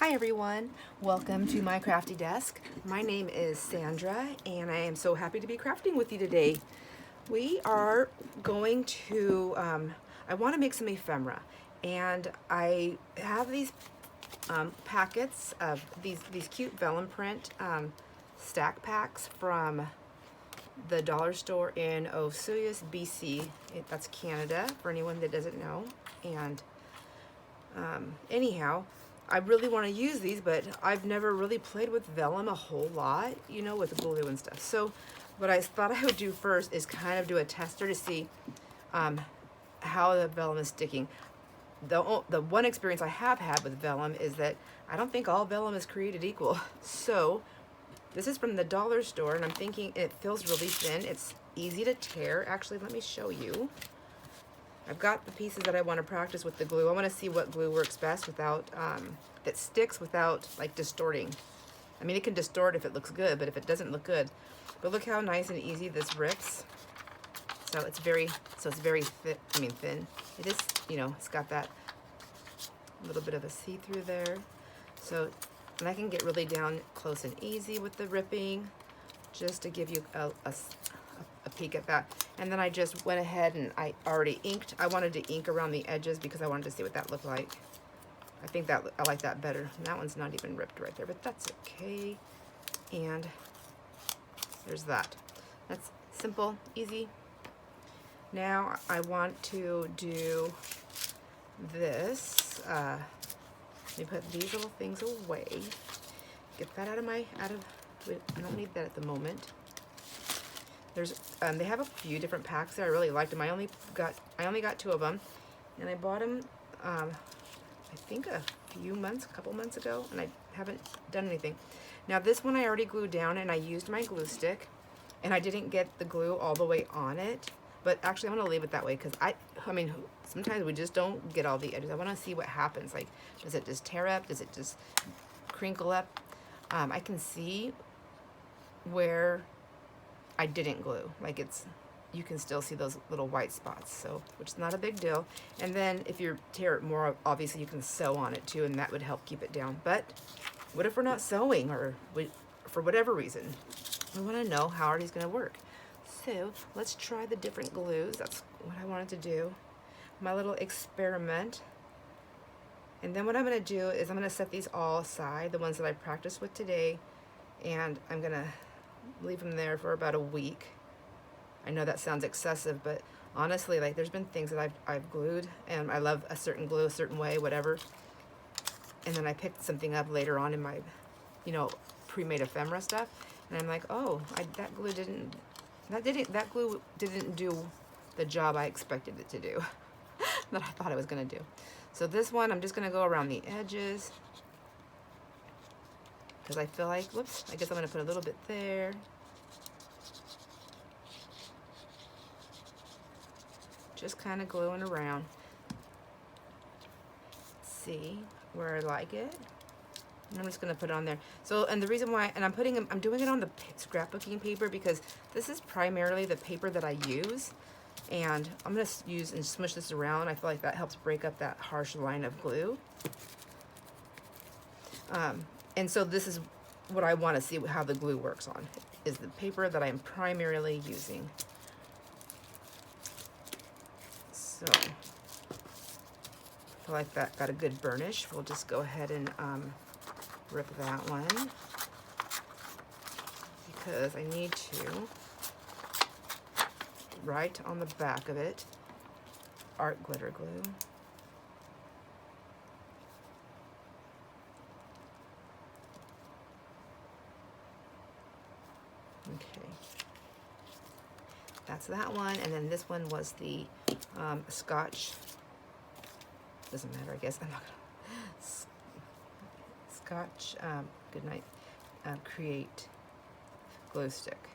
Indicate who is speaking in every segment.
Speaker 1: Hi everyone, welcome to my crafty desk. My name is Sandra and I am so happy to be crafting with you today. We are going to, I want to make some ephemera, and I have these packets of these cute vellum print stack packs from the dollar store in Osoyoos, BC. That's Canada for anyone that doesn't know. And anyhow, I really want to use these, but I've never really played with vellum a whole lot, you know, with glue and stuff. So what I thought I would do first is kind of do a tester to see how the vellum is sticking. The one experience I have had with vellum is that I don't think all vellum is created equal. So this is from the dollar store, and I'm thinking it feels really thin. It's easy to tear. Actually, let me show you. I've got the pieces that I want to practice with the glue. I want to see what glue works best without, that sticks without like distorting. I mean, it can distort if it looks good, but if it doesn't look good. But look how nice and easy this rips. So it's very thin. I mean, thin. It is, you know, it's got that little bit of a see-through there. So, and I can get really down close and easy with the ripping, just to give you a peek at that. And then I just went ahead and I already inked. I wanted to ink around the edges because I wanted to see what that looked like. I think that I like that better. And that one's not even ripped right there, but that's okay. And there's that. That's simple, easy. Now I want to do this. Let me put these little things away. Get that out of, I don't need that at the moment. There's, they have a few different packs there. I really liked them. I only got 2 of them, and I bought them, I think a couple months ago, and I haven't done anything. Now this one I already glued down, and I used my glue stick, and I didn't get the glue all the way on it, but actually I'm gonna leave it that way because I mean, sometimes we just don't get all the edges. I want to see what happens. Like, does it just tear up? Does it just crinkle up? I can see where I didn't glue. Like, you can still see those little white spots, so, which is not a big deal. And then if you tear it more, obviously you can sew on it too, and that would help keep it down. But what if we're not sewing, or for whatever reason? We want to know how are these going to work. So let's try the different glues. That's what I wanted to do. My little experiment. And then what I'm going to do is I'm going to set these all aside, the ones that I practiced with today, and I'm going to leave them there for about a week. I know that sounds excessive, but honestly, like, there's been things that I've glued, and I love a certain glue, a certain way, whatever, and then I picked something up later on in my, you know, pre-made ephemera stuff, and I'm like, oh, that glue didn't do the job I expected it to do, that I thought it was going to do. So this one, I'm just going to go around the edges, because I feel like, whoops, I guess I'm going to put a little bit there. Just kind of gluing around. See where I like it. And I'm just going to put it on there. So, and the reason why, and I'm doing it on the scrapbooking paper because this is primarily the paper that I use. And I'm going to use and smush this around. I feel like that helps break up that harsh line of glue. And so this is what I want to see how the glue works on, is the paper that I'm primarily using. So I feel like that got a good burnish. We'll just go ahead and rip that one because I need to write on the back of it, art glitter glue. Okay, that's that one, and then this one was the Scotch. Doesn't matter, I guess. I'm not gonna. Scotch Goodnight Create glue stick.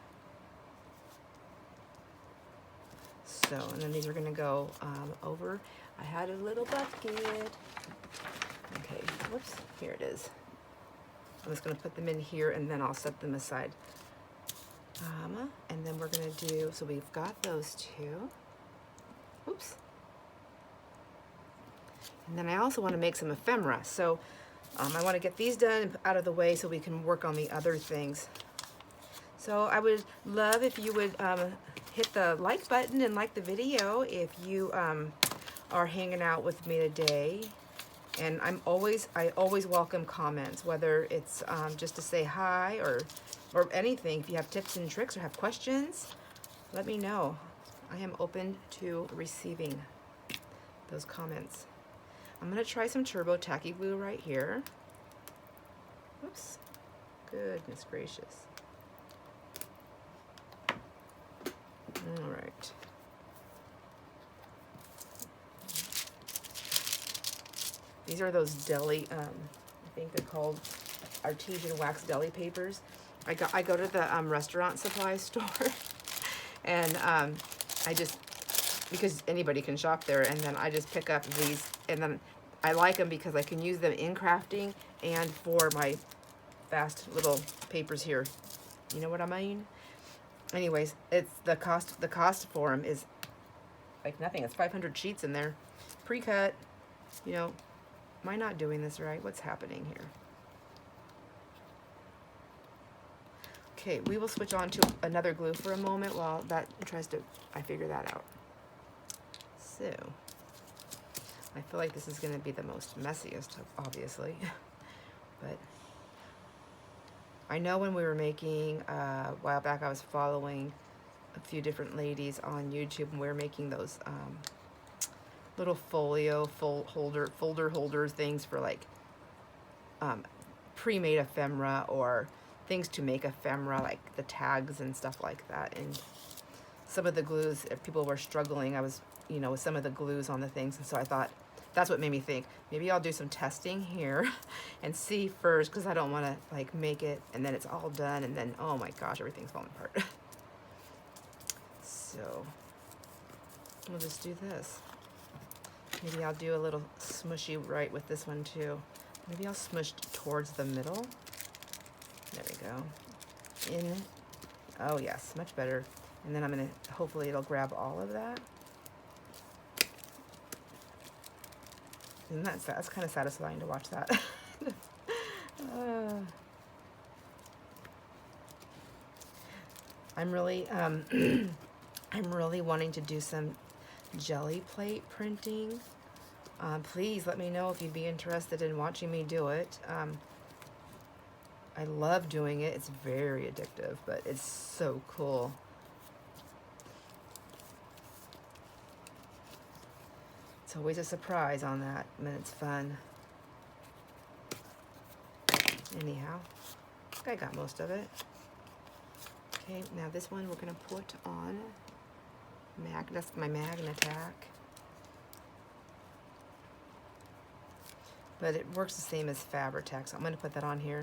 Speaker 1: So, and then these are gonna go over. I had a little bucket. Okay, whoops, here it is. I'm just gonna put them in here, and then I'll set them aside. And then we're gonna do, so we've got those 2. Oops. And then I also want to make some ephemera. So I want to get these done out of the way so we can work on the other things. So I would love if you would hit the like button and like the video if you are hanging out with me today. And I always welcome comments, whether it's just to say hi or anything. If you have tips and tricks or have questions, let me know. I am open to receiving those comments. I'm gonna try some turbo tacky glue right here. Oops, goodness gracious. All right. These are those deli, I think they're called artesian wax deli papers. I go to the restaurant supply store, and I just, because anybody can shop there, and then I just pick up these, and then I like them because I can use them in crafting and for my fast little papers here. You know what I mean? Anyways, it's the cost for them is like nothing. It's 500 sheets in there, pre-cut. You know, am I not doing this right? What's happening here? Okay, we will switch on to another glue for a moment while that tries to, I figure that out. So, I feel like this is going to be the most messiest, obviously, but I know when we were making, a while back I was following a few different ladies on YouTube, and we were making those little folio folder holder things for like pre-made ephemera or things to make ephemera, like the tags and stuff like that. And some of the glues, if people were struggling, I was, you know, with some of the glues on the things, and so I thought, that's what made me think, maybe I'll do some testing here and see first, because I don't want to like make it and then it's all done and then, oh my gosh, everything's falling apart. So we'll just do this. Maybe I'll do a little smushy right with this one too. Maybe I'll smush towards the middle. There we go. In, oh yes, much better. And then I'm gonna, hopefully it'll grab all of that. And that's kind of satisfying to watch that. I'm really I'm really wanting to do some jelly plate printing. Please let me know if you'd be interested in watching me do it. I love doing it. It's very addictive, but it's so cool. It's always a surprise on that, and it's fun. Anyhow, I think I got most of it. Okay, now this one we're gonna put on that's my Magnatac. But it works the same as Fabri-Tac, so I'm gonna put that on here.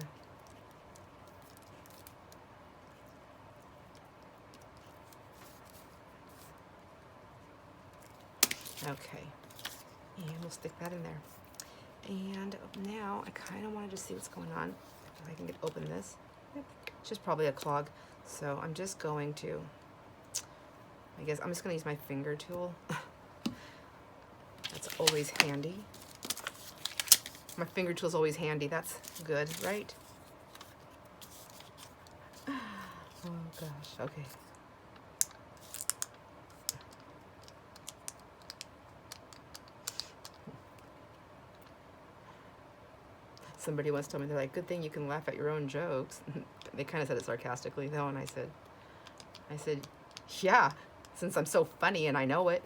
Speaker 1: Okay. And we'll stick that in there. And now I kind of want to just see what's going on. If I can open this. Yep. It's just probably a clog. So I'm just going to, I guess I'm just going to use my finger tool. That's always handy. My finger tool is always handy. That's good, right? Oh gosh, okay. Somebody once told me, they're like, good thing you can laugh at your own jokes. They kind of said it sarcastically though, and I said, yeah, since I'm so funny and I know it.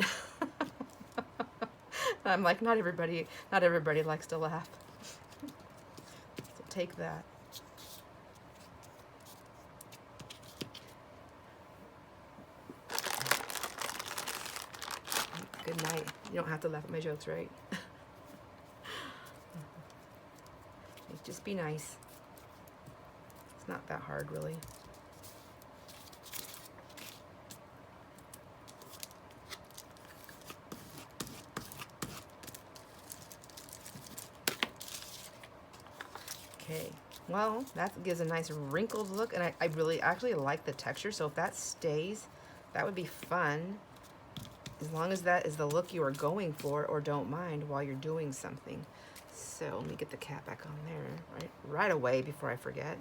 Speaker 1: I'm like, not everybody likes to laugh. So take that. Good night. You don't have to laugh at my jokes, right? Just be nice. It's not that hard, really. Okay, well, that gives a nice wrinkled look, and I really actually like the texture, so if that stays, that would be fun, as long as that is the look you are going for or don't mind while you're doing something. So let me get the cap back on there right away before I forget.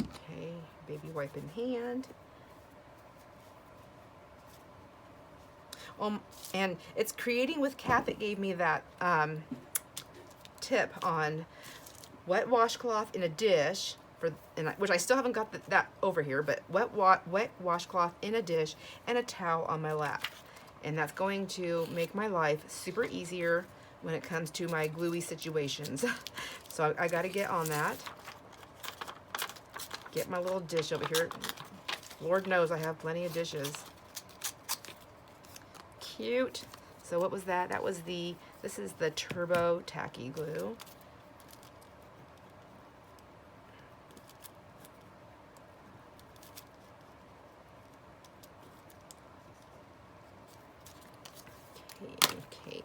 Speaker 1: Okay, baby wipe in hand. And it's Creating with Kat that gave me that tip on wet washcloth in a dish, which I still haven't got that over here, but wet washcloth in a dish and a towel on my lap. And that's going to make my life super easier when it comes to my gluey situations. So I got to get on that. Get my little dish over here. Lord knows I have plenty of dishes. Cute. So what was that? That was this is the Turbo Tacky Glue. Okay.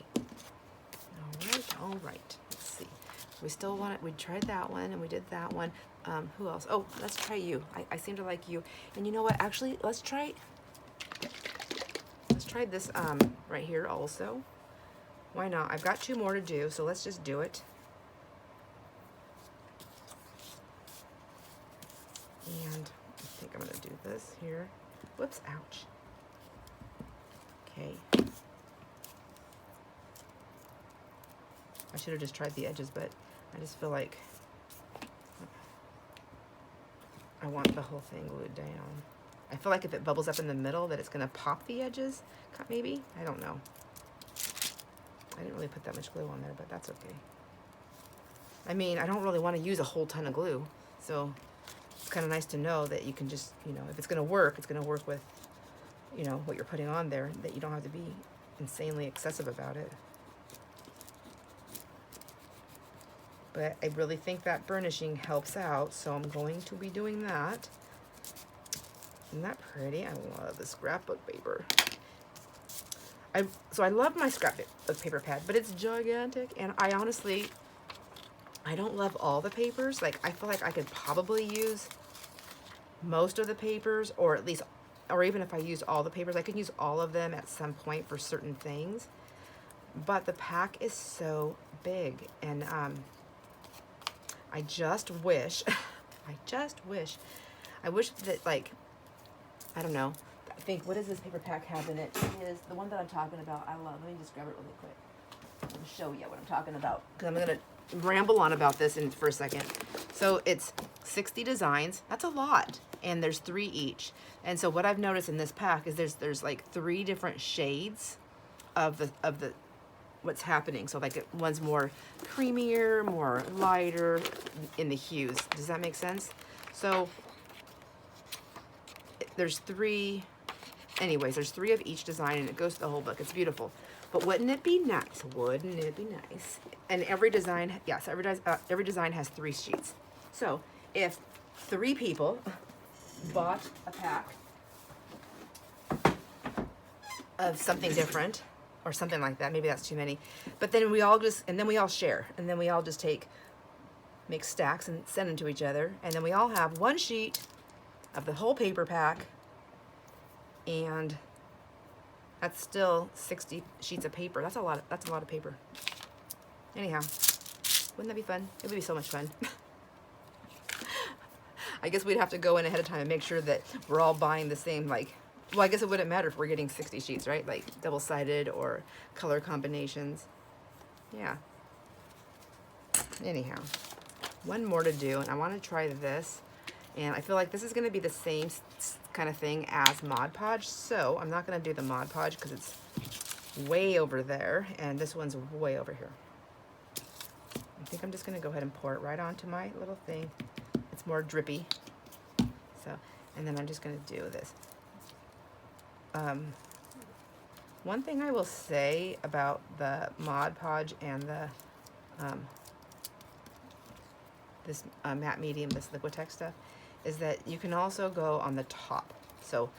Speaker 1: All right. Let's see. We still want it. We tried that one and we did that one. Who else? Oh, let's try you. I seem to like you. And you know what? Actually, let's try this right here also. Why not? I've got 2 more to do, so let's just do it. And I think I'm going to do this here. Whoops, ouch. Okay. I should have just tried the edges, but I just feel like I want the whole thing glued down. I feel like if it bubbles up in the middle that it's going to pop the edges, maybe? I don't know. I didn't really put that much glue on there, but that's okay. I mean, I don't really want to use a whole ton of glue, so it's kind of nice to know that you can just, you know, if it's going to work, it's going to work with, you know, what you're putting on there, that you don't have to be insanely excessive about it. But I really think that burnishing helps out, so I'm going to be doing that. Isn't that pretty? I love the scrapbook paper. So I love my scrapbook paper pad, but it's gigantic, and I honestly, I don't love all the papers. Like, I feel like I could probably use most of the papers, or at least, or even if I used all the papers, I could use all of them at some point for certain things. But the pack is so big, and I just wish, I wish that, like, I don't know. I think, what does this paper pack have in it? It is the one that I'm talking about. I love. Let me just grab it really quick. I'll show you what I'm talking about, because I'm going to ramble on about this for a second. So it's 60 designs. That's a lot. And there's 3 each. And so what I've noticed in this pack is there's like 3 different shades of the what's happening. So like one's more creamier, more lighter in the hues. Does that make sense? So there's 3, anyways, there's 3 of each design, and it goes to the whole book. It's beautiful. But wouldn't it be nice? Wouldn't it be nice? And every design, yes, every design has 3 sheets. So if 3 people bought a pack of something different, or something like that, maybe that's too many, but then we all share, and then we all just make stacks and send them to each other, and then we all have 1 sheet of the whole paper pack, and that's still 60 sheets of paper. That's a lot of paper. Anyhow, wouldn't that be fun? It would be so much fun. I guess we'd have to go in ahead of time and make sure that we're all buying the same, like, well, I guess it wouldn't matter if we're getting 60 sheets, right? Like double-sided or color combinations. Yeah. Anyhow, 1 more to do, and I want to try this. And I feel like this is going to be the same kind of thing as Mod Podge, so I'm not going to do the Mod Podge because it's way over there, and this one's way over here. I think I'm just going to go ahead and pour it right onto my little thing. It's more drippy. So, and then I'm just going to do this. One thing I will say about the Mod Podge and the this matte medium, this Liquitex stuff, is that you can also go on the top. So,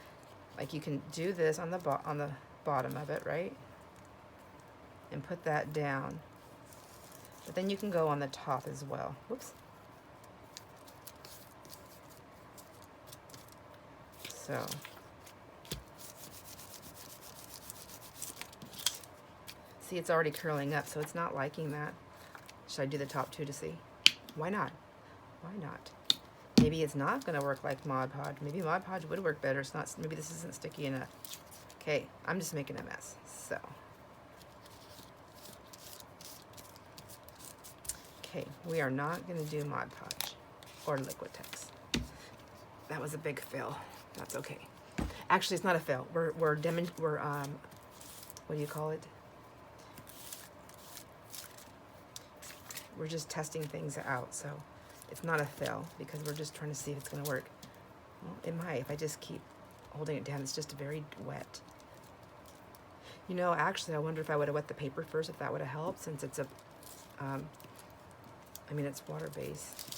Speaker 1: like, you can do this on the bottom of it, right? And put that down. But then you can go on the top as well. Whoops. So, See, it's already curling up, so it's not liking that. Should I do the top two to see? Why not? Why not? Maybe it's not gonna work like Mod Podge. Maybe Mod Podge would work better. It's not, maybe this isn't sticky enough. Okay, I'm just making a mess, so. Okay, we are not gonna do Mod Podge or Liquitex. That was a big fail. That's okay. Actually, it's not a fail. We're what do you call it? We're just testing things out, so it's not a fail because we're just trying to see if it's gonna work. Well, it might if I just keep holding it down. It's just very wet. You know, actually, I wonder if I would have wet the paper first, if that would have helped, since it's a, I mean, it's water-based.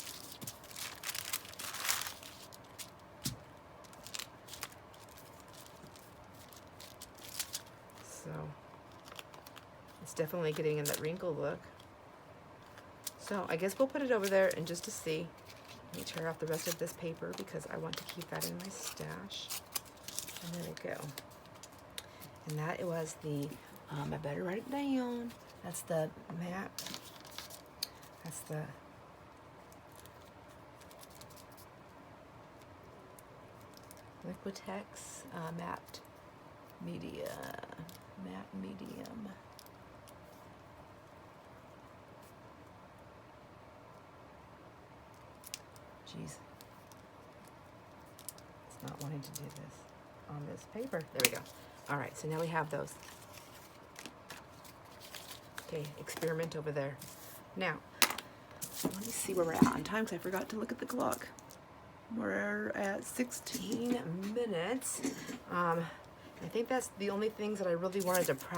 Speaker 1: So it's definitely getting in that wrinkle look. So I guess we'll put it over there and just to see. Let me tear off the rest of this paper because I want to keep that in my stash. And there we go. And that it was the, I better write it down. That's the matte. That's the Liquitex matte media. Matte medium. Jeez. It's not wanting to do this on this paper. There we go. All right, so now we have those. Okay, experiment over there. Now, let me see where we're at on time because I forgot to look at the clock. We're at 16 minutes. I think that's the only things that I really wanted to practice.